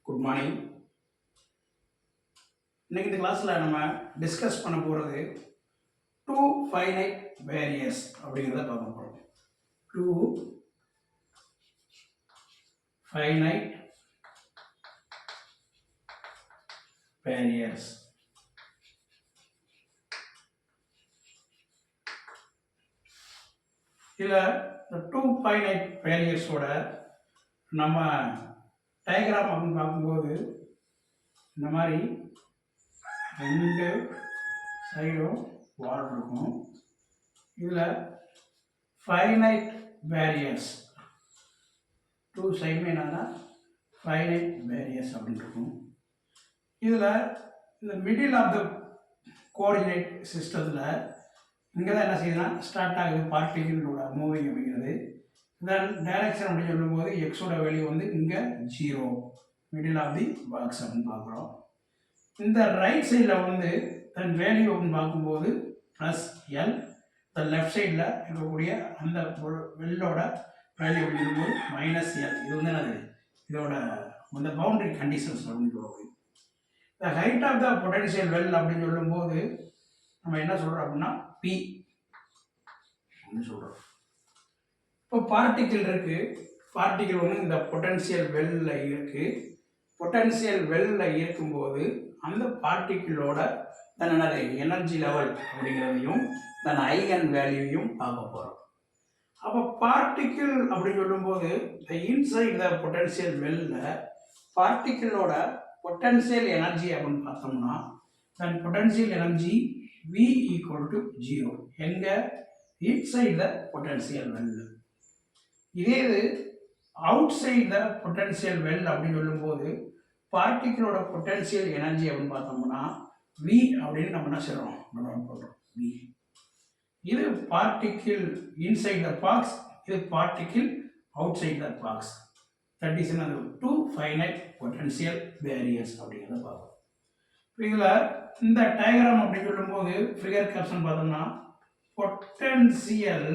Good morning. இன்னைக்கு இந்த கிளாஸில் நம்ம டிஸ்கஸ் பண்ண போகிறது டூ ஃபைனைட் வேரியர்ஸ் அப்படிங்கிறத பார்க்க போகிறோம். Two finite barriers. இதில் இந்த டூ ஃபைனைட் வேரியர்ஸோட நம்ம டயக்ராம் அப்படின்னு பார்க்கும்போது இந்த மாதிரி ரெண்டு சைடும் வால் இருக்கும். இதில் ஃபைனைட் வேரியர்ஸ் டூ சைடுமே என்னன்னா ஃபைனைட் வேரியர்ஸ் அப்படின்னு இருக்கும். இதில் இந்த மிடில் ஆஃப் த கோஆர்டினேட் சிஸ்டத்தில் இங்கே தான் என்ன செய்யுதுன்னா ஸ்டார்ட் ஆகுது பார்ட்டிகளோட மூவிங் அப்படிங்கிறது. தென் டைரக்ஷன் அப்படின்னு சொல்லும்போது எக்ஸோட வேல்யூ வந்து இங்கே 0, மிடில் ஆஃப் தி பாக்ஸ் அப்படின்னு பார்க்குறோம். இந்த ரைட் சைடில் வந்து தன் வேல்யூ அப்படின்னு பார்க்கும்போது +L, இந்த லெஃப்ட் சைடில் இருக்கக்கூடிய அந்த வெல்லோட வேல்யூ அப்படிங்கும்போது -L. இது வந்து என்னது, இதோட அந்த பவுண்டரி கண்டிஷன்ஸ் அப்படின்னு சொல்லுவோம். இந்த height of the potential well அப்படின்னு சொல்லும்போது நம்ம என்ன சொல்கிறோம் அப்படின்னா P அப்படின்னு சொல்கிறோம். இப்போ பார்ட்டிக்கிள் இருக்குது. பார்ட்டிக்கிள் வந்து இந்த பொட்டன்ஷியல் வெல்லில் இருக்குது. பொட்டன்ஷியல் வெல்லில் இருக்கும்போது அந்த பார்ட்டிக்கிளோட தன்னோட எனர்ஜி லெவல் அப்படிங்கிறதையும் தன் ஐகன் வேல்யூவையும் பார்க்க போகிறோம். அப்போ பார்ட்டிக்கிள் அப்படின்னு சொல்லும்போது இந்த இன்சைட் த பொட்டன்ஷியல் வெல்லில் பார்ட்டிக்கிளோட பொட்டன்ஷியல் எனர்ஜி அப்படின்னு பார்த்தோம்னா தன் பொட்டன்ஷியல் எனர்ஜி V = 0 எங்கே, இன்சைட் த பொட்டன்ஷியல் வெல். இதே இது outside the potential well அப்படின்னு சொல்லும்போது பார்ட்டிக்கிளோட பொட்டன்ஷியல் எனர்ஜி அப்படின்னு பார்த்தோம்னா V அப்படின்னு நம்ம என்ன செய்கிறோம், நோட் பண்ணுறோம் V. இது பார்ட்டிக்கிள் இன்சைட் த பாக்ஸ், இது particle outside the box. That is two finite potential barriers அப்படிங்கிறத பார்ப்போம். இதில் இந்த டயக்ராம் அப்படின்னு சொல்லும்போது ஃபிகர் கேப்ஷன் பார்த்தோம்னா potential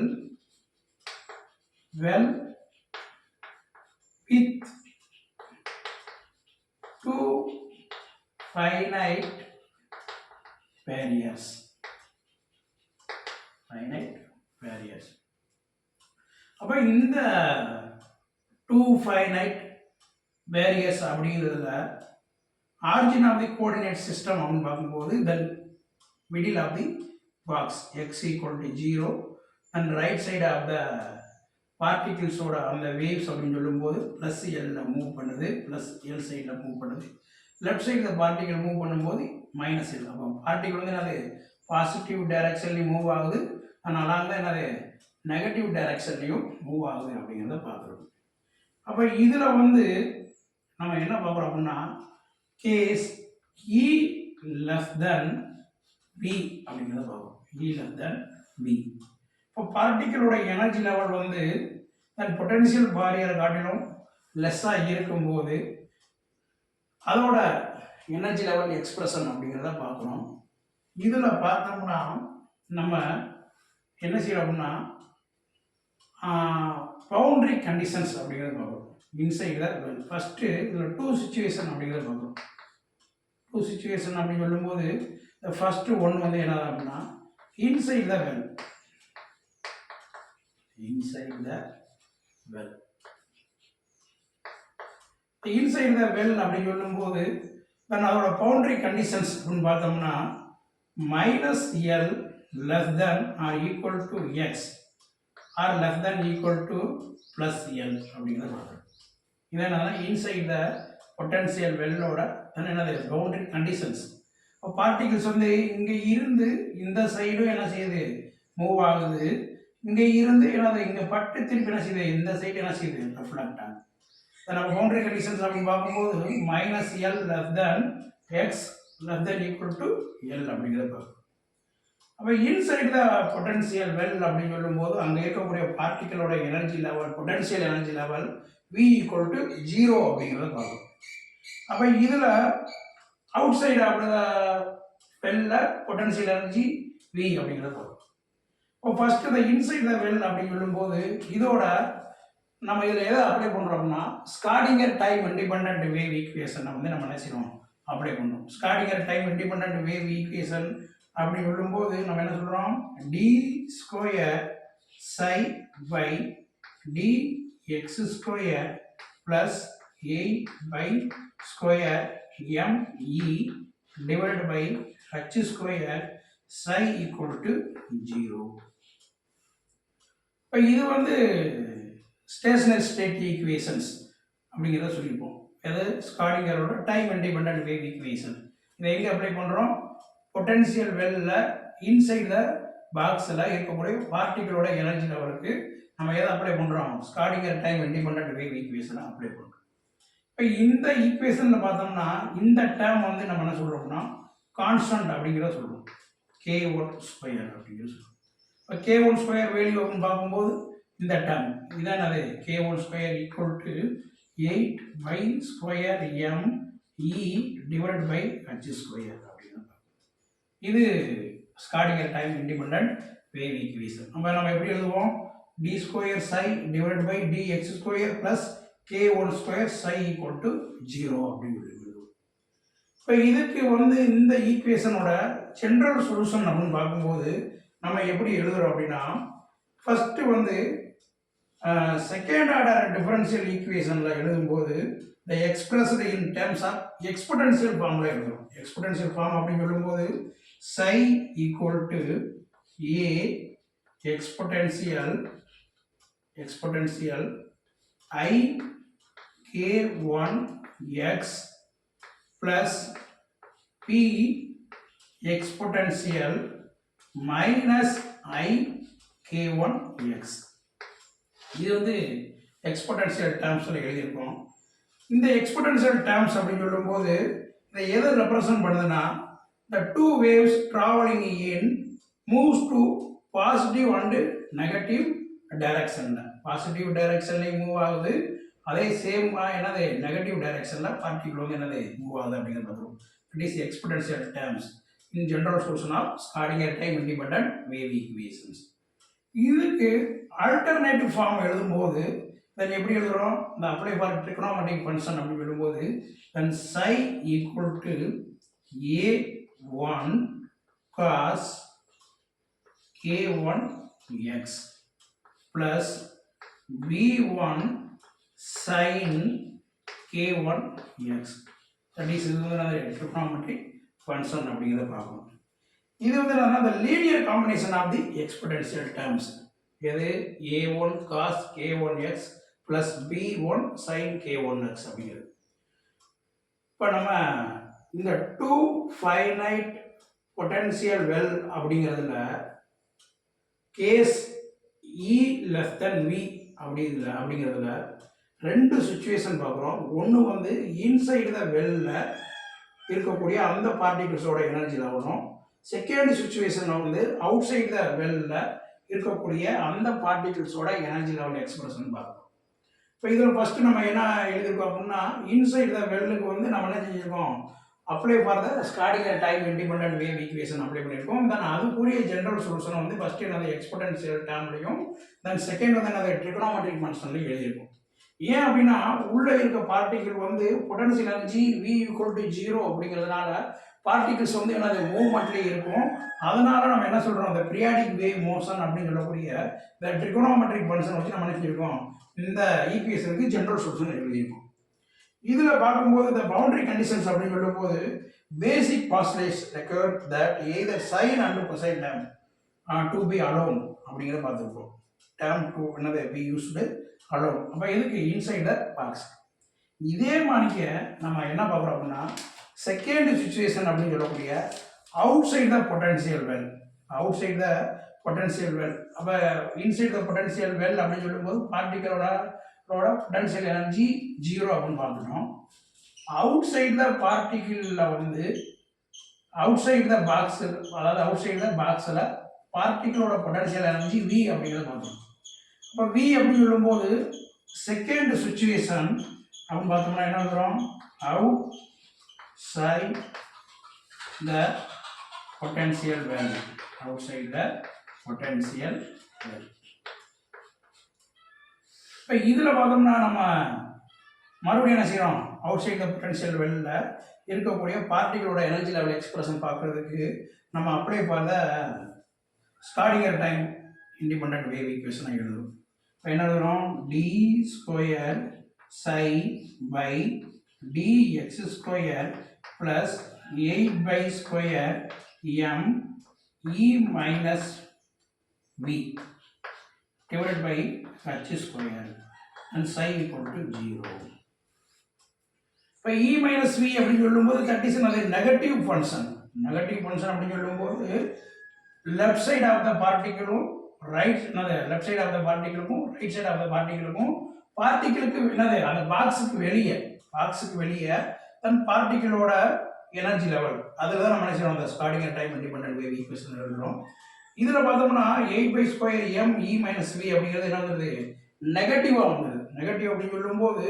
well with two finite barriers. அப்போ இந்த டூ ஃபைனைட் பேரியர்ஸ் அப்படிங்கிறதுல origin of the coordinate system அப்படின்னு பார்க்கும்போது then middle of the box x = 0 and right side of the பார்ட்டிகிள்ஸோட அந்த வேவ்ஸ் அப்படின்னு சொல்லும்போது +L மூவ் பண்ணுது, +L சைடில் மூவ் பண்ணுது. லெஃப்ட் சைடில் பார்ட்டிகிள் மூவ் பண்ணும்போது -L. அப்போ பார்ட்டிகிள் வந்து என்னது பாசிட்டிவ் டைரக்ஷன்லையும் மூவ் ஆகுது, அதனால தான் என்னது நெகட்டிவ் டைரக்ஷன்லையும் மூவ் ஆகுது அப்படிங்கிறத பார்க்குறோம். அப்போ இதில் வந்து நம்ம என்ன பார்க்குறோம் அப்படின்னா கேஸ் E < B அப்படிங்கிறத பார்க்குறோம். E < B. இப்போ பார்ட்டிக்கிளோட எனர்ஜி லெவல் வந்து தன் பொட்டன்ஷியல் பேரியரை காட்டிலும் லெஸ்ஸாக இருக்கும்போது அதோட எனர்ஜி லெவல் எக்ஸ்பிரஷன் அப்படிங்கிறத பார்க்குறோம். இதில் பார்த்தோம்னா நம்ம என்ன செய்யறோம் அப்படின்னா பவுண்டரி கண்டிஷன்ஸ் அப்படிங்கிறத பார்க்குறோம். இன்சைடில் ஃபஸ்ட்டு இதில் டூ சுச்சுவேஷன் அப்படிங்கிறத பார்க்குறோம். டூ சுச்சுவேஷன் அப்படின்னு சொல்லும்போது இந்த ஃபஸ்ட்டு ஒன்று வந்து என்ன அப்படின்னா inside the well. Inside the well அப்படின்னு சொல்லும்போது then அதோட பவுண்டரி கண்டிஷன்ஸ் அப்படின்னு பார்த்தோம்னா -L less than or equal to x or less than equal to +L அப்படிங்கிறத பார்க்குறோம். இது என்னன்னா இன்சைட் த பொட்டன்ஷியல் வெல்லோட then என்னது பவுண்டரி கண்டிஷன்ஸ். இப்போ பார்ட்டிகிள்ஸ் வந்து இங்கே இருந்து இந்த சைடும் என்ன செய்யுது மூவ் ஆகுது, இங்கே இருந்து என்னது இங்கே பட்டு திருப்பி என்ன செய்யுது இந்த சைடு என்ன செய்யுது ரிஃப்ளெக்ட் ஆகுது. நம்ம பவுண்டரி கண்டிஷன்ஸ் அப்படின்னு பார்க்கும்போது -L less than x less than equal to L அப்படிங்கிறத பார்க்கும். அப்போ இன்சைட் த பொட்டன்ஷியல் வெல் அப்படின்னு சொல்லும்போது அங்கே இருக்கக்கூடிய பார்ட்டிகளோட energy level potential energy level V = 0 அப்படிங்கிறத பார்க்கும். அப்போ இதில் அவுட் சைடு ஆஃப் த வெல்ல பொட்டன்ஷியல் எனர்ஜி V அப்படிங்கிறத பார்க்கும். இப்போ ஃபஸ்ட்டு இந்த இன்சைட் த வெல் அப்படின்னு சொல்லும்போது இதோட நம்ம இதில் எதை அப்ளை பண்ணுறோம்னா ஸ்காடிங்கர் டைம் இண்டிபெண்ட் வேவ் ஈக்குவேஷனை வந்து நம்ம என்ன செய்யணும் அப்ளை பண்ணுறோம். Schrodinger time independent wave equation அப்படி சொல்லும்போது நம்ம என்ன சொல்கிறோம், d square psi by d x square plus 8 by square ME divided by H square psi equal to 0. இப்போ இது வந்து ஸ்டேஷனரி ஸ்டேட் ஈக்குவேஷன்ஸ் அப்படிங்கிறத சொல்லியிருப்போம். எது ஸ்காடிங்கரோட டைம் இண்டிபெண்ட் வேவ் ஈக்குவேஷன். இதை எங்கே அப்ளை பண்ணுறோம், பொட்டன்ஷியல் வெல்லில் இன்சைட் த பாக்ஸில் இருக்கக்கூடிய பார்ட்டிகளோட எனர்ஜி லெவலுக்கு நம்ம எதை அப்ளை பண்ணுறோம், ஸ்காடிங்கர் டைம் இண்டிபெண்ட் வேவ் ஈக்குவேஷனை அப்ளை பண்ணுறோம். இப்போ இந்த ஈக்குவேஷனில் பார்த்தோம்னா இந்த டேர்ம் வந்து நம்ம என்ன சொல்கிறோம்னா கான்ஸ்டன்ட் அப்படிங்கிறத சொல்கிறோம், k1 ஸ்கொயர் அப்படிங்கிற சொல்கிறோம். இப்போ k1 ஸ்கொயர் வேல்யூ அப்படின்னு பார்க்கும்போது இந்த டேர்ம் இதான் அது k1 square equal to 8 by square ME divide by H square அப்படின்னு. இது Schrodinger time independent wave equation. நம்ம எப்படி எழுதுவோம், d square psi divide by dx square plus k1 square psi equal to 0 அப்படின்னு எழுதுவோம். இப்போ இதுக்கு வந்து இந்த ஈக்குவேஷனோட ஜென்ரல் சொல்யூஷன் அப்படின்னு பார்க்கும்போது நம்ம எப்படி எழுதுறோம் அப்படின்னா, ஃபஸ்ட்டு வந்து செகண்ட் ஆர்டர் டிஃபரன்ஷியல் ஈக்குவேஷனில் எழுதும்போது இந்த எக்ஸ்பிரஸ்டு இன் டேர்ம்ஸ் ஆஃப் எக்ஸ்பொட்டன்ஷியல் ஃபார்மில் எழுதுறோம். எக்ஸ்பொட்டன்ஷியல் ஃபார்ம் அப்படின்னு சொல்லும்போது psi equal to a எக்ஸ்பொட்டன்ஷியல் I k1 x plus p exponential minus I k1 x. இது வந்து எக்ஸ்பொட்டன்ஷியல் டேர்ம்ஸில் எழுதியிருக்கோம். இந்த எக்ஸ்பொட்டன்ஷியல் டேர்ம்ஸ் அப்படின்னு சொல்லும்போது இதை எதை ரெப்ரசன்ட் பண்ணுதுன்னா, the two waves traveling in moves to positive and negative direction. Positive டைரக்ஷன்லையும் மூவ் ஆகுது, அதே சேம் என்னது நெகட்டிவ் டைரக்ஷனில் பார்ட்டிகள் வந்து என்னது மூவ் ஆகுது அப்படிங்கிறது பார்த்துருவோம். It is exponential terms in general solution of Schrodinger time independent wave equations. இதுக்கு ஆல்டர்னேட்டிவ் ஃபார்ம் எழுதும்போது தென் எப்படி எழுதுகிறோம், இந்த அப்ளை ஃபார் ட்ரிகோனோமெட்ரிக் ஃபங்க்ஷன் அப்படின்னு எழுதும்போது தென் psi equal to a1 cos k1 x plus b1 sin k1 x. that is இது வந்து trigonometric function அப்படிங்கிறத பார்க்கணும். இது வந்து the linear combination of the exponential terms. எது a1 cos k1 x plus b1 sin k1 x அப்படிங்கிறது. இப்போ நம்ம இந்த 2 finite potential well அப்படிங்கிறதுல case E less than V அப்படிங்கிறதுல ரெண்டு சுச்சுவேஷன் பார்க்குறோம். ஒன்று வந்து இன்சைடு த வெல்ல இருக்கக்கூடிய அந்த பார்ட்டிகிள்ஸோட எனர்ஜி லெவலும், செகண்ட் சுச்சுவேஷனில் வந்து அவுட் சைடு த வெல்ல இருக்கக்கூடிய அந்த பார்ட்டிகிள்ஸோட எனர்ஜி லெவல் எக்ஸ்பிரஷன் பார்க்குறோம். இப்போ இதில் ஃபஸ்ட்டு நம்ம என்ன எழுதியிருக்கோம் அப்படின்னா, இன்சைடு த வெல்லுக்கு வந்து நம்ம என்ன செஞ்சுருக்கோம், apply for the Schrodinger time independent wave equation apply பண்ணியிருக்கோம். தென் அதுக்குரிய ஜென்ரல் சொல்யூஷன் வந்து ஃபஸ்ட்டு என்னது எக்ஸ்பொட்டன்ஷியல் டேர்ம்லையும் தென் செகண்ட் வந்து என்னது ட்ரிகோனோமெட்ரிக் ஃபங்க்ஷன்லையும் எழுதியிருக்கோம். ஏன் அப்படின்னா உள்ளே இருக்க பார்ட்டிகிள் வந்து potential energy V equal to 0 அப்படிங்கிறதுனால பார்ட்டிகிள்ஸ் வந்து என்னது மூவ்மெண்ட்லேயே இருக்கும். அதனால நம்ம என்ன சொல்கிறோம், அந்த பீரியாடிக் வேவ் மோஷன் அப்படின்னு சொல்லக்கூடிய இந்த ட்ரிகோனோமெட்ரிக் ஃபங்க்ஷன் வச்சு நம்ம என்ன செஞ்சிருக்கோம், இந்த ஈக்குவேஷனுக்கு ஜென்ரல் சொல்யூஷன் எழுதியிருக்கோம். இதில் பார்க்கும்போது இந்த பவுண்டரி கண்டிஷன்ஸ் அப்படின்னு சொல்லும்போது basic postulates require that either sine and cosine term to be alone அப்படிங்கிறத பார்த்துருக்கோம். டேம் டு என்னது பி யூஸ்டு அலோன். அப்போ எதுக்கு இன்சைட் த பாக்ஸ். இதே மாதிரிக்க நம்ம என்ன பார்க்குறோம் அப்படின்னா செகண்ட் சுச்சுவேஷன் அப்படின்னு சொல்லக்கூடிய outside the potential well. Outside the potential well. அப்போ இன்சைட் த பொட்டன்ஷியல் வெல் அப்படின்னு சொல்லும்போது பார்ட்டிகளோட பொட்டன்ஷியல் எனர்ஜி 0 அப்படின்னு பார்த்துட்டோம். அவுட் சைட் த பார்ட்டிகிளில் வந்து அவுட் சைட் த பாக்ஸ், அதாவது அவுட் சைட் த பாக்ஸில் பார்ட்டிகளோட பொட்டன்ஷியல் எனர்ஜி V அப்படிங்கிறத பார்த்தோம். இப்போ V அப்படின்னு சொல்லும்போது செகண்ட் சுச்சுவேஷன் அப்படின்னு பார்த்தோம்னா என்ன வந்துடும், outside the potential value. Outside the potential value. இப்போ இதில் பார்த்தோம்னா நம்ம மறுபடியும் என்ன செய்கிறோம், அவுட் சைட் த பொட்டன்ஷியல் வெல்ல இருக்கக்கூடிய பார்ட்டிகளோட எனர்ஜி லெவல் எக்ஸ்பிரஷன் பார்க்குறதுக்கு நம்ம அப்ளை பார்த்த ஸ்காடிங்கர் டைம் இண்டிபெண்ட் வேவ் ஈக்குவேஷனை எழுதுறோம். இப்போ என்ன எழுதுறோம், d square psi by dx square plus 8 by square m e minus v divided by h square and psi equal to 0. இப்போ e minus v அப்படின்னு சொல்லும்போது that is another negative function. Negative function அப்படின்னு சொல்லும்போது left side of the particle right என்னது left side of the பார்ட்டிகளுக்கும் right side of the பார்ட்டிகளுக்கும் பார்ட்டிகளுக்கு என்னது அந்த பாக்ஸுக்கு வெளியே தன் பார்ட்டிகளோட எனர்ஜி லெவல் அதில் தான் நம்ம என்ன செய்யணும், அந்த Schrodinger time independent wave equation எழுதுறோம். இதில் பார்த்தோம்னா 8 square M E minus V அப்படிங்கிறது என்ன வந்தது, நெகட்டிவாக வந்தது. நெகட்டிவ் அப்படின்னு சொல்லும்போது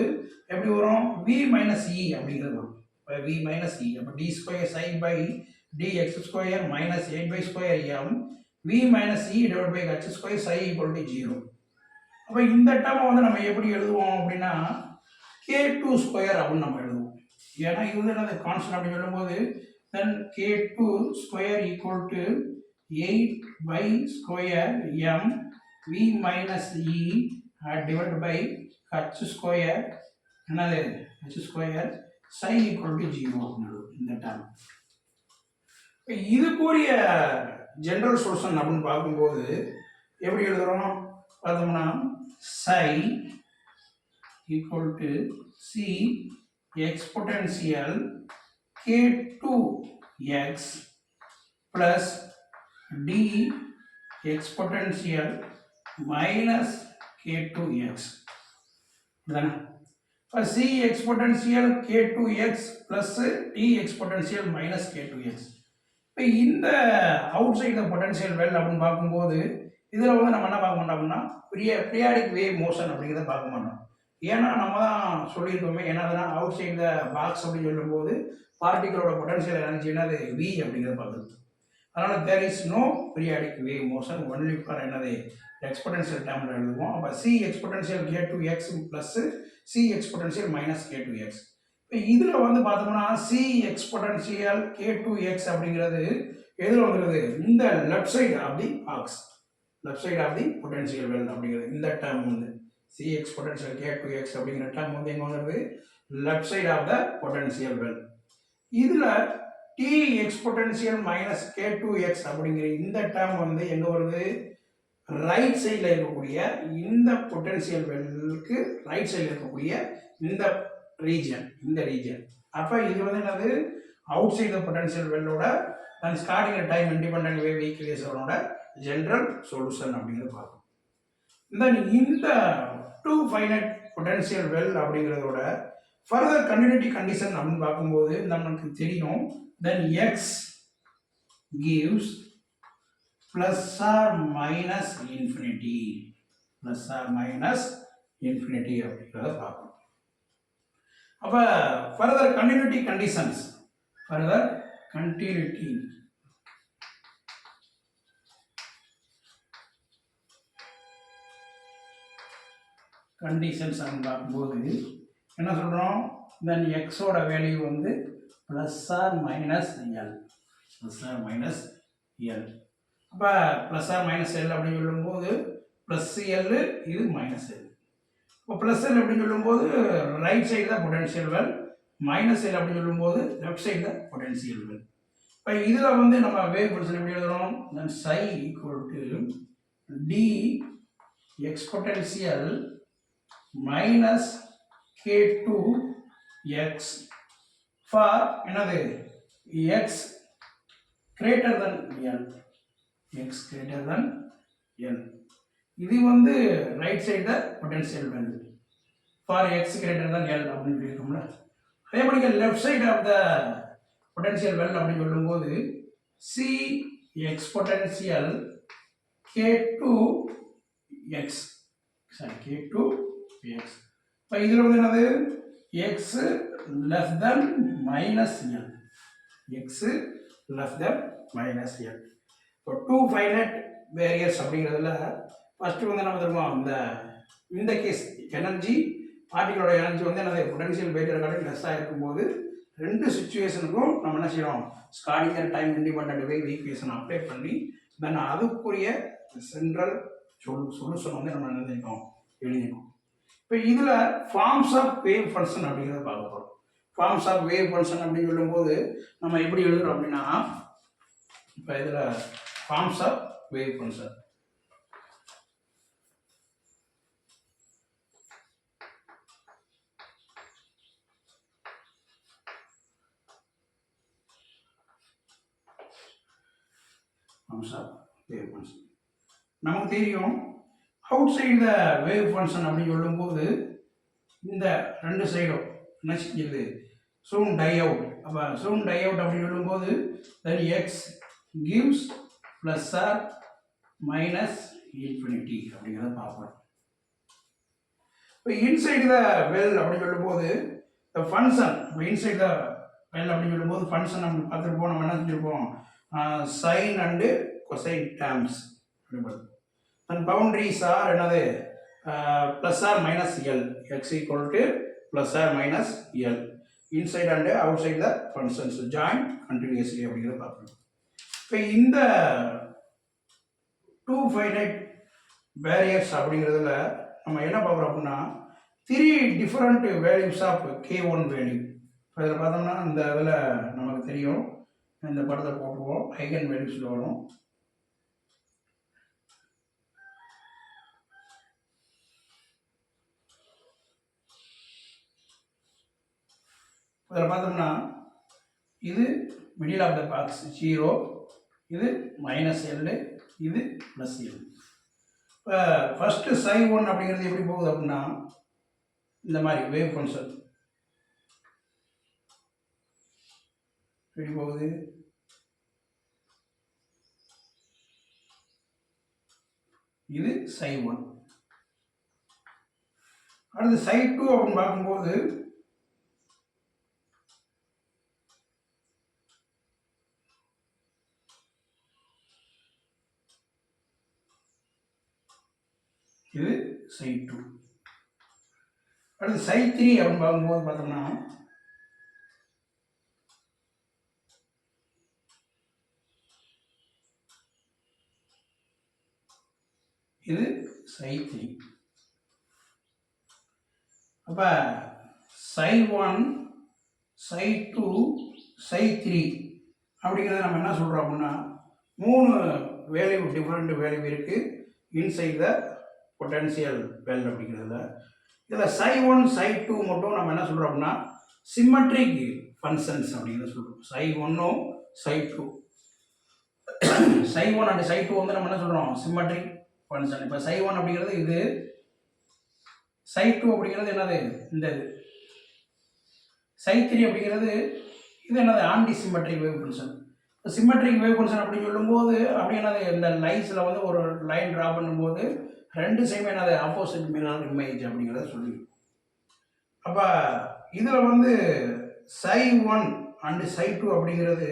எப்படி வரும், வி மைனஸ் இ அப்படிங்கிறது வரும். இப்போ வி மைனஸ் இ, அப்போ d square psi by d x square minus 8 square M v minus e divided by h square psi equal to 0. அப்போ இந்த டேர்மை வந்து நம்ம எப்படி எழுதுவோம் அப்படின்னா k2 ஸ்கொயர் அப்படின்னு நம்ம எழுதுவோம். ஏன்னா இது வந்து என்னது கான்ஸ்டன்ட் அப்படின்னு சொல்லும்போது then k2 square equal to 8 by square m v minus e divided by h square என்னது h square psi equal to 0 அப்படின்னு இந்த டேர்ம். இதுக்குரிய ஜெனரல் சொல்யூஷன் அப்படின்னு பார்க்கும்போது எப்படி எழுதுறோம் பார்த்தோம்னா psi equal to c exponential k2x plus d exponential minus k2x. இதுதானே, இப்போ c exponential k2x plus d exponential minus k2x. இப்போ இந்த outside the potential well அப்படின்னு பார்க்கும்போது இதில் வந்து நம்ம என்ன பார்க்க மாட்டோம்னா பீரியாடிக் வேவ் மோஷன் அப்படிங்கிறத பார்க்க மாட்டோம். ஏன்னா நம்ம தான் சொல்லியிருக்கோமே, என்னதுன்னா அவுட் சைட் த பாக்ஸ் அப்படின்னு சொல்லும்போது பார்ட்டிகளோட பொட்டன்ஷியல் எனர்ஜி என்னது வி அப்படிங்கிறத பார்க்குறது. அதனால் there is no periodic wave motion only for என்னது எக்ஸ்பொட்டன்ஷியல் டேர்மில் எழுதுவோம். அப்போ C exponential K two X plus C exponential minus K two X. இதில் வந்து பார்த்தோம்னா சி எக்ஸ்பொட்டன்ஷியல் k2x அப்படிங்கிறது எதில் வந்துடுது, இந்த left side of the box, left side of the potential well அப்படிங்கிறது. இந்த டேர்ம் வந்து சி எக்ஸ்பொட்டன்ஷியல் k2x அப்படிங்கிற டேர்ம் வந்து எங்கே வந்துடுது, left side of the potential well. இதில் டி எக்ஸ்பொட்டன்ஷியல் மைனஸ் k2x அப்படிங்கிற இந்த டேர்ம் வந்து எங்கே வருது, ரைட் சைடில் இருக்கக்கூடிய இந்த பொட்டன்ஷியல் வெல்லுக்கு ரைட் சைடில் இருக்கக்கூடிய இந்த ரீஜன். அப்போ இது வந்து என்னது அவுட் சைட் த பொட்டன்ஷியல் வெல்லோட and starting time independent wave ஈக்குவேஷனோட ஜென்ரல் சொல்யூஷன் அப்படிங்கிறது பார்க்கும். இந்த டூ ஃபைனைட் பொட்டன்ஷியல் வெல் அப்படிங்கிறதோட ஃபர்தர் கண்டினியூட்டி கண்டிஷன் அப்படின்னு பார்க்கும்போது நமக்கு தெரியும், then X gives plus or minus infinity அப்படிங்கிறத பார்க்கணும். அப்போ ஃபர்தர் கண்டினியூட்டி கண்டிஷன்ஸ் அப்படின்னு பார்க்கும்போது என்ன சொல்கிறோம், தென் எக்ஸோட வேல்யூ வந்து ப்ளஸ் ஆர் மைனஸ் எல். அப்போ ப்ளஸ் ஆர் மைனஸ் எல் அப்படின்னு சொல்லும்போது ப்ளஸ் எல், இது மைனஸ் எல். இப்போ ப்ளஸ் எல் அப்படின்னு சொல்லும்போது ரைட் சைடு தான் பொட்டன்ஷியல் வெல், மைனஸ் எல் அப்படின்னு சொல்லும்போது லெஃப்ட் சைடு தான் பொட்டன்ஷியல் வெல். இப்போ இதில் வந்து நம்ம வேவ் ஃபங்க்ஷன் எப்படி எழுதுறோம், then psi equal to d exponential minus k2x for என்னது x greater than l. இது வந்து right side the potential value for X greater தான் எல் அப்படின்னு சொல்லியிருக்கோம்ல. அதே மாதிரி left side of the potential well அப்படின்னு சொல்லும்போது சி எக்ஸ்பொட்டன்ஷியல் k2x. இப்போ இதில் வந்து என்னது x less then minus L, இப்போ டூ ஃபைனைட் வேரியர்ஸ் அப்படிங்கிறதுல ஃபஸ்ட்டு வந்து நம்ம தெரியுமா இந்த இந்த கேஸ் எனர்ஜி பார்ட்டிகளோட எனர்ஜி வந்து என்னது பொட்டன்ஷியல் வெயிட்டை காட்டி லெஸ்ஸாக இருக்கும்போது ரெண்டு சுச்சுவேஷனுக்கும் நம்ம என்ன செய்யணும் Schrodinger time independent wave equation apply பண்ணி தென் அதுக்குரிய சென்ட்ரல் சொல்யூஷன் வந்து நம்ம எழுதிக்கணும் எழுதிக்கணும். இப்போ இதில் ஃபார்ம்ஸ் ஆஃப் வேவ் ஃபங்க்ஷன் அப்படிங்கிறத பார்க்க போகிறோம். ஃபார்ம்ஸ் ஆஃப் வேவ் ஃபங்க்ஷன் அப்படின்னு சொல்லும்போது நம்ம எப்படி எழுதுறோம் அப்படின்னா, இப்போ இதில் forms of wave function wave function நமக்கு தெரியும். Outside the wave function அப்படின்னு சொல்லும்போது இந்த ரெண்டு சைடும் என்ன செஞ்சது சூன் டை அவுட். அப்போ சூன் டை அவுட் அப்படின்னு சொல்லும்போது then X gives plus or minus infinity அப்படிங்கிறத பார்க்குறோம். இப்போ இன்சைடு த வெல் அப்படின்னு சொல்லும்போது த ஃபங்க்ஷன், இப்போ இன்சைடு த வெல் அப்படின்னு சொல்லும்போது ஃபங்க்ஷன் நம்ம பார்த்துருப்போம். நம்ம என்ன செஞ்சுருப்போம் சைன் அண்டு கொசைன் டேர்ம்ஸ் அப்படின்றது. அண்ட் பவுண்டரிஸ் ஆர் என்னது plus or minus L, X equal to plus or minus L, inside and outside the functions join continuously அப்படிங்கிறத பார்க்கணும். இப்போ இந்த டூ ஃபைனைட் பேரியர்ஸ் அப்படிங்கிறதுல நம்ம என்ன பார்க்குறோம் அப்படின்னா 3 different values of K1 value. இப்போ இதில் பார்த்தோம்னா இந்த இதில் நமக்கு தெரியும், இந்த படத்தை போட்டுருவோம், ஐகன் வேல்யூஸில் வரும். இதில் பார்த்தோம்னா இது மிடில் ஆஃப் த பாக்ஸ் 0, இது மைனஸ் எல், இது ப்ளஸ் எல். இப்போ ஃபஸ்ட்டு ψ1 அப்படிங்கிறது எப்படி போகுது அப்படின்னா இந்த மாதிரி வேவ் ஃபங்க்ஷன் எப்படி போகுது, இது ψ1. அடுத்து ψ2 அப்படின்னு பார்க்கும்போது இது ψ2. அடுத்து ψ3 அப்படின்னு பார்க்கும்போது பார்த்தோம்னா இது ψ3. அப்போ ψ1 ψ2 ψ3 அப்படிங்கிறத நம்ம என்ன சொல்கிறோம் அப்படின்னா 3 வேல்யூ டிஃப்ரெண்ட் வேல்யூ இருக்குது இன்சைட் த பொட்டன்ஷியல் வெல் அப்படிங்கிறதுல. இதில் ψ1 ψ2 மட்டும் நம்ம என்ன சொல்கிறோம் அப்படின்னா சிம்மட்ரிக் ஃபங்க்ஷன்ஸ் அப்படிங்கிறத சொல்கிறோம். ψ1ம் ψ2, ψ1 அண்ட் ψ2 வந்து நம்ம என்ன சொல்கிறோம் சிம்மட்ரிக் ஃபங்க்ஷன். இப்போ ψ1 அப்படிங்கிறது இது, ψ2 அப்படிங்கிறது என்னது இந்த இது, ψ3 அப்படிங்கிறது இது என்னது ஆன்டி சிம்மட்ரிக் வேவ் ஃபங்க்ஷன். இப்போ சிம்மட்ரிக் வேவ் ஃபங்க்ஷன் அப்படின்னு சொல்லும்போது அப்படி என்னது இந்த லைன்ஸில் வந்து ஒரு லைன் ட்ரா பண்ணும்போது ரெண்டு சைடுமே என்னது ஆப்போசிட் மிரர் இமேஜ் அப்படிங்கிறத சொல்லிடும். அப்போ இதில் வந்து ψ1 அண்டு ψ2 அப்படிங்கிறது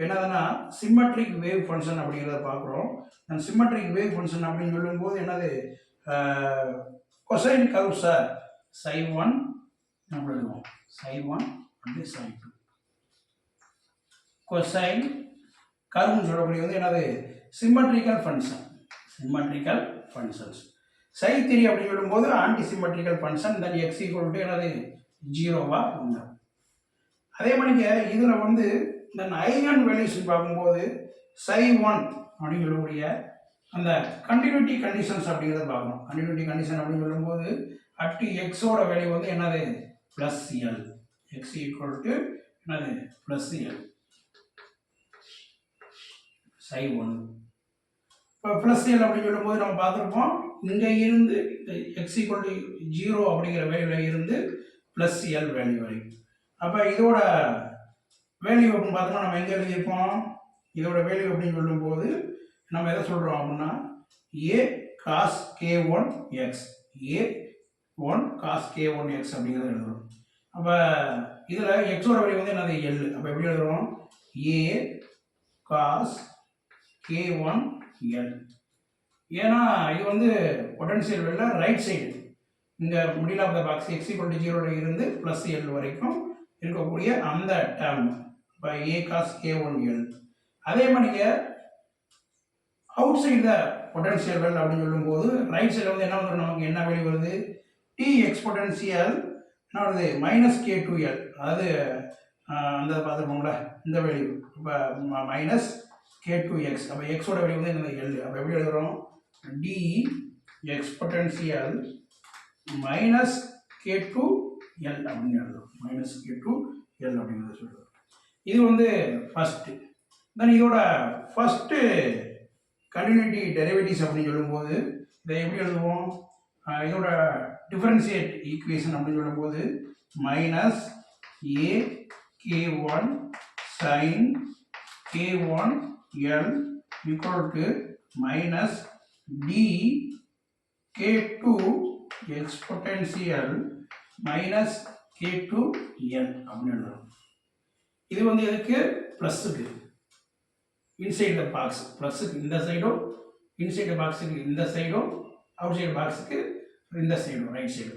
என்னதுன்னா சிம்மட்ரிக் வேவ் ஃபங்க்ஷன் அப்படிங்கிறத பார்க்குறோம். அந்த சிம்மட்ரிக் வேவ் ஃபங்க்ஷன் அப்படின்னு சொல்லும்போது என்னது கொசைன் கர்வ் சார் ψ1 நம்ம எழுதுவோம் ψ1 அண்டு ψ2. கொசைன் கர்வ்னு சொல்லக்கூடிய வந்து என்னது சிம்மட்ரிக்கல் ஃபங்க்ஷன், சிம்மட்ரிக்கல் ஃபங்க்ஷன்ஸ். ψ3 அப்படின்னு சொல்லும்போது anti symmetrical function, then X equal to என்னது 0வா வந்துடும். அதே மாதிரிங்க இதில் வந்து இந்த ஐகன் வேல்யூஸ் பார்க்கும்போது ψ1 அப்படின்னு சொல்லக்கூடிய அந்த கண்டினியூட்டி கண்டிஷன்ஸ் அப்படிங்கிறத பார்க்கணும். கண்டினியூட்டி கண்டிஷன் அப்படின்னு சொல்லும்போது அட் எக்ஸோட வேல்யூ வந்து என்னது plus L, X equal to என்னது ப்ளஸ் எல் ψ1. இப்போ ப்ளஸ் எல் அப்படின்னு சொல்லும்போது நம்ம பார்த்துருப்போம் இங்கே இருந்து எக்ஸ் ஈக்குவல் டு 0 அப்படிங்கிற வேல்யூவில் இருந்து ப்ளஸ் எல் வேல்யூ வரைக்கும். அப்போ இதோட வேல்யூ அப்படின்னு பார்த்தோம்னா நம்ம எங்கே எழுதியிருப்போம், இதோட வேல்யூ அப்படின்னு சொல்லும்போது நம்ம எதை சொல்கிறோம் அப்படின்னா A cos K1 X, A1 cos K1 X அப்படிங்கிறத எழுதுறோம். அப்போ இதில் எக்ஸோட வேல்யூ வந்து என்னது எல். அப்போ எப்படி எழுதுறோம் ஏ காஸ் K1 எல். ஏன்னா இது வந்து பொட்டன்ஷியல் வெல்ல ரைட் சைடு இங்கே middle of the box x = 0 இருந்து ப்ளஸ் எல் வரைக்கும் இருக்கக்கூடிய அந்த டேர்ம் இப்போ a cos k1l. அதே மாதிரி out side the potential well அப்படின்னு சொல்லும்போது ரைட் சைடில் வந்து என்ன வந்துடும், நமக்கு என்ன வேல்யூ வருது, t எக்ஸ்பொட்டன்ஷியல் என்ன வருது -k2l. அதாவது அந்த பார்த்துருப்போம்ல இந்த வேல்யூ இப்போ -k2x. அப்போ எக்ஸோட வேல்யூ வந்து என்ன எல். அப்போ எப்படி எழுதுகிறோம், d எக்ஸ்பொட்டன்ஷியல் -k2l அப்படின்னு எழுதுறோம். -k2l அப்படிங்கிறத சொல்கிறோம். இது வந்து ஃபஸ்ட்டு. தென் இதோட ஃபஸ்ட்டு கண்டினியூட்டி டெரிவேட்டிவ்ஸ் அப்படின்னு சொல்லும்போது இதை எப்படி எழுதுவோம், இதோட டிஃபரன்ஷியேட் ஈக்குவேஷன் அப்படின்னு சொல்லும்போது -ak1 sin k1l -dk2 எக்ஸ்பொட்டன்ஷியல் -k2l அப்படின்னு எழுதுறோம். இது வந்து எதுக்கு, ப்ளஸ்ஸுக்கு இன்சைட் த பாக்ஸ், ப்ளஸ்ஸுக்கு இந்த சைடும், இன்சைட் த பாக்ஸுக்கு இந்த சைடும், அவுட் சைடு பாக்ஸுக்கு இந்த சைடும், ரைட் சைடு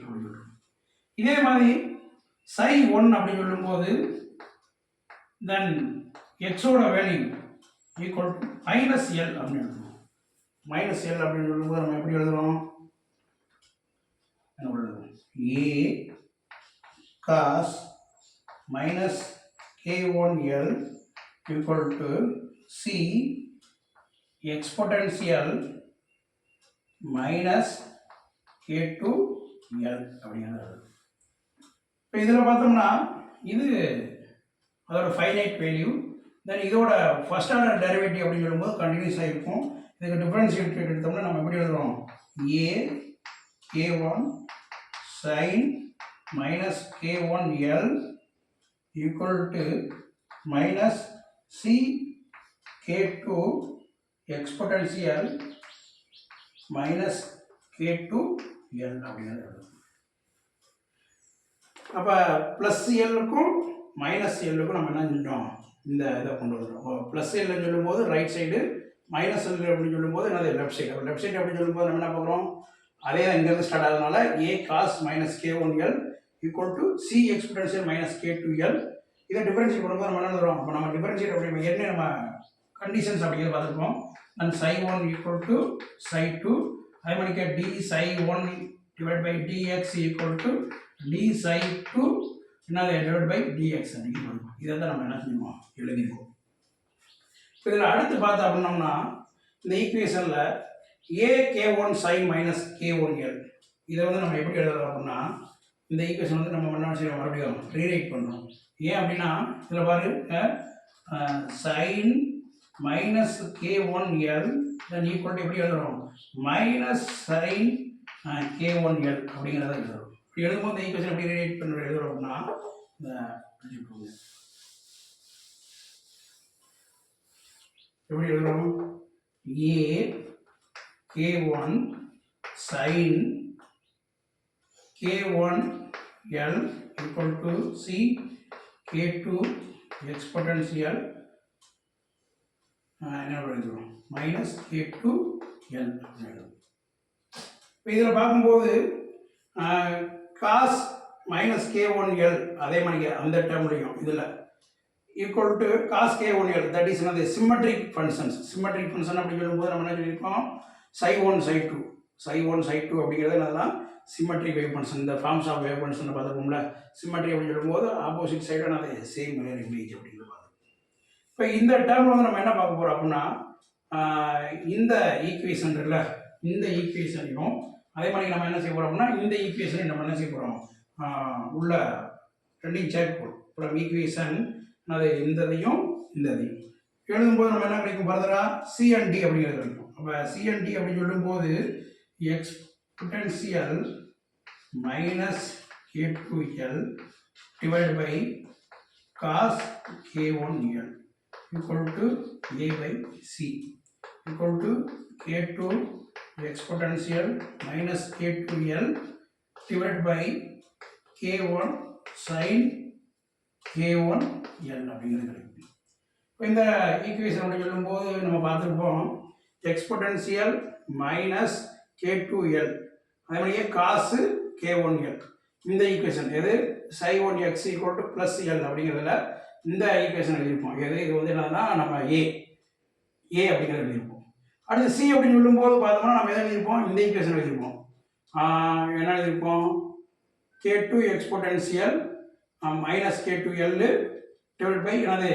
அப்படின்னு சொல்லுவோம். இதே மாதிரி psi1 அப்படின்னு சொல்லும்போது தென் எக்ஸோட வேல்யூ ஈக்குவல் டு -l அப்படின்னு எழுதுவோம். -l அப்படின்னு சொல்லும்போது நம்ம எப்படி எழுதுறோம், a cos -k1l equal to c exponential -k2l அப்படிங்கிறது. இப்போ இதில் பார்த்தோம்னா இது அதோட ஃபைனைட் வேல்யூ. தென் இதோட ஃபர்ஸ்ட் ஆர்டர் டெரிவேட்டிவ் அப்படின்னு சொல்லும்போது கண்டினியூஸாக இருக்கும். இதுக்கு டிஃபரன்ஷியேட் எடுத்தோம்னா நம்ம எப்படி எழுதுறோம், a k1 sin -k1l equal to -c k2 exponential -k2l அப்படிங்கிறது. அப்போ ப்ளஸ் எல்லுக்கும் மைனஸ் எல்லுக்கும் நம்ம என்ன செஞ்சோம், இந்த இதை கொண்டு வந்துடும். ப்ளஸ் எல்னு சொல்லும்போது ரைட் சைடு, மைனஸ் எல் அப்படின்னு சொல்லும்போது என்னது லெஃப்ட் சைடு. லெஃப்ட் சைடு அப்படின்னு சொல்லும்போது நம்ம என்ன பார்க்குறோம், அதே தான் இங்கேருந்து start ஆகுதுனால a cos -k1l equal to c exponential -k2l. இதை டிஃபரன்ஷியேட் பண்ணும்போது நம்ம என்ன எழுதுறோம், அப்போ நம்ம டிஃபரன்ஷியேட் அப்படி என்ன நம்ம கண்டிஷன்ஸ் அப்படிங்கிறத பார்த்துருப்போம். தென் psi1 equal to psi2, அதே மாதிரி d psi1 divided by dx equal to d psi2 என்னது divided by dx அப்படின்னு. இதை தான் நம்ம என்ன செஞ்சோம், எழுதியிருக்கோம். இப்போ இதில் அடுத்து பார்த்தா அப்படின்னோம்னா இந்த ஈக்குவேஷனில் a k1 sin -k1l இதை வந்து நம்ம எப்படி எழுதலாம் அப்படின்னா, இந்த ஈக்குவேஷன் வந்து நம்ம என்ன செய்யணும், மறுபடியும் ரீரைட் பண்ணுறோம். ஏன் அப்படின்னா இதில் பாரு sin -k1l then equal to எப்படி எழுதுறோம், -sin k1l அப்படிங்கிறத எழுதுறோம். இப்படி எழுதும்போது இந்த ஈக்குவேஷன் எப்படி ரீரைட் பண்ண எழுதுறோம் அப்படின்னா எப்படி எழுதுறோம், a k1 sin k1l equal to c k2 exponential என்ன எழுதுறோம் -k2l. இப்போ இதில் பார்க்கும்போது cos -k1l அதே மாதிரி அந்த டேர்ம்லையும் இதில் equal to cos k1l that is என்னது சிமெட்ரிக் ஃபங்க்ஷன்ஸ். சிமெட்ரிக் ஃபங்க்ஷன் அப்படின்னு சொல்லும்போது நம்ம என்ன சொல்லியிருக்கோம், psi1 psi2 அப்படிங்கிறது என்னதுன்னா சிமெட்ரிக் வேவ் ஃபங்க்ஷன். இந்த ஃபார்ம்ஸ் ஆஃப் வேவ் ஃபங்க்ஷன் பார்த்துப்போம்ல, சிமெட்ரி அப்படின்னு சொல்லும்போது ஆப்போசிட் சைடான அது சேம் மிரர் இமேஜ் அப்படிங்கிறது பார்த்து. இப்போ இந்த டேர்மில் வந்து நம்ம என்ன பார்க்க போகிறோம் அப்படின்னா இந்த ஈக்குவேஷன் இருக்குல்ல, இந்த ஈக்குவேஷனையும் அதே மாதிரி நம்ம என்ன செய்ய போகிறோம் அப்படின்னா இந்த ஈக்குவேஷனையும் நம்ம என்ன செய்ய போகிறோம், உள்ள ரெண்டையும் சேர்க்க போகிறோம். அப்புறம் ஈக்குவேஷன் அது இந்ததையும் எழுதும்போது நம்ம என்ன கிடைக்கும், ஃபர்தரா சி அண்ட் டி அப்படிங்கிறது கிடைக்கும். அப்போ சி அண்ட் டி அப்படின்னு சொல்லும்போது exponential -k2l divided by cos k1l equal to a by c equal to k2 exponential -k2l divided by k1 sin k1l அப்படிங்கிறது கிடைக்கும். இப்போ இந்த ஈக்குவேஷன் அப்படி சொல்லும்போது நம்ம பார்த்துருப்போம் எக்ஸ்பொட்டன்ஷியல் K2L அதே மாதிரியே cos K1L இந்த ஈக்குவேஷன் எது sin 1x + L அப்படிங்கிறதுல இந்த ஈக்குவேஷன் எழுதியிருப்போம் எது இது வந்து என்னன்னா நம்ம A அப்படிங்கிறது எழுதியிருப்போம். அடுத்து C அப்படின்னு சொல்லும்போது பார்த்தோம்னா நம்ம எதை எழுதியிருப்போம் இந்த ஈக்குவேஷன் எழுதியிருப்போம். என்ன எழுதியிருப்போம் K2 exponential minus K2L divide by என்னது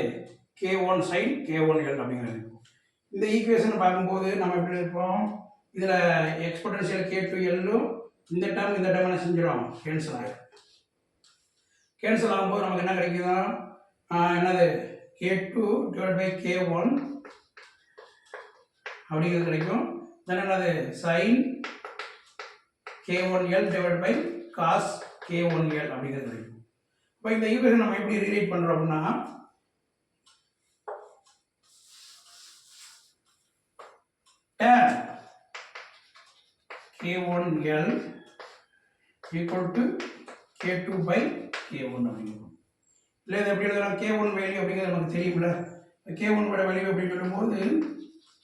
K1 sin K1L அப்படிங்கிறது. இந்த ஈக்குவேஷன் பார்க்கும்போது நம்ம எப்படி இருப்போம் இதில் எக்ஸ்போனென்ஷியல் K2L இந்த டேர்ம் என்ன செஞ்சிடும் கேன்சல் ஆகிடும். கேன்சல் ஆகும்போது நமக்கு என்ன கிடைக்குதா என்னது K2 டிவைட் பை K1 அப்படிங்கிறது கிடைக்கும். தென் என்னது sin K1L divide by cos K1L அப்படிங்கிறது கிடைக்கும். இப்போ இந்த ஈக்குவேஷன் நம்ம எப்படி ரீரைட் பண்ணுறோம் அப்படின்னா tan K1L equal to K2 by K1 அப்படிங்கிறோம். இல்லை இது எப்படி எழுதலாம் K1 வேல்யூ அப்படிங்கிறது நமக்கு தெரியும்ல. K1 ஓட வேல்யூ அப்படின்னு சொல்லும்போது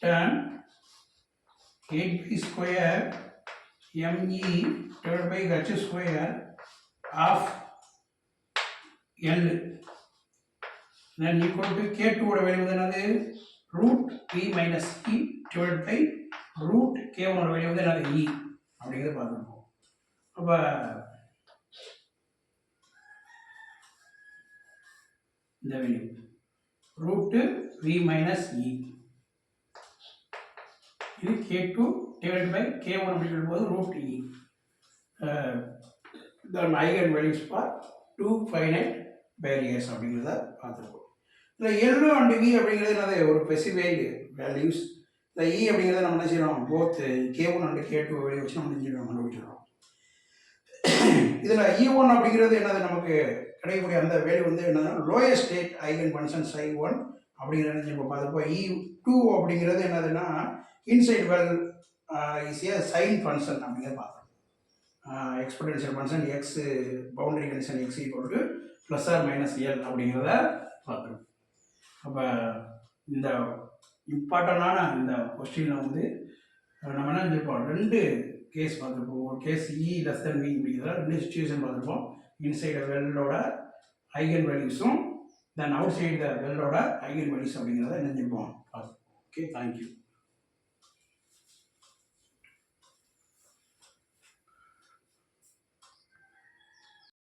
tan 8b square me divided by h square of L then equal to K2 ஓட வேல்யூ வந்து என்னது root p minus e divided by root K1 ஓட வேல்யூ வந்து என்னது e அப்படிங்கிறத பார்த்துருக்கோம். அப்போ இந்த value root v minus e இது K2 divided by K1 அப்படின்னு சொல்லும்போது root e the eigenvalues for two finite variables அப்படிங்கிறத பார்த்துருக்கோம். இந்த L and V அப்படிங்கிறது என்னது ஒரு ஸ்பெசிஃபைடு வேல்யூஸ். இந்த E அப்படிங்கிறத நம்ம என்ன செய்யறோம் both K1 and K2 value வச்சு நம்ம செஞ்சிடறோம் கண்டுபிடிச்சிடறோம். இதில் E1 அப்படிங்கிறது என்னது நமக்கு கிடைக்கக்கூடிய அந்த வேல்யூ வந்து என்னதுன்னா lowest state eigen function psi1 அப்படிங்கிறது நம்ம பார்த்தப்போ E2 அப்படிங்கிறது என்னதுன்னா inside well is a sine function அப்படிங்கிறத பார்த்தோம். Exponential function x boundary condition x equal to plus or minus L அப்படிங்கிறத பார்க்குறோம். அப்போ இந்த இம்பார்ட்டண்டான இந்த கொஸ்டினில் வந்து நம்ம என்ன செஞ்சிருப்போம் ரெண்டு கேஸ் பார்த்துருப்போம். ஒரு case E less than V அப்படிங்கிறத ரெண்டு சுச்சுவேஷன் பார்த்துருப்போம். இன்சைடு வெல்லோட ஐகன் வேல்யூஸும் தென் அவுட் சைடு த வெல்லோட ஐகன் வேல்யூஸ் அப்படிங்கிறத என்ன செஞ்சிருப்போம் பார்த்துருப்போம். Okay, thank you.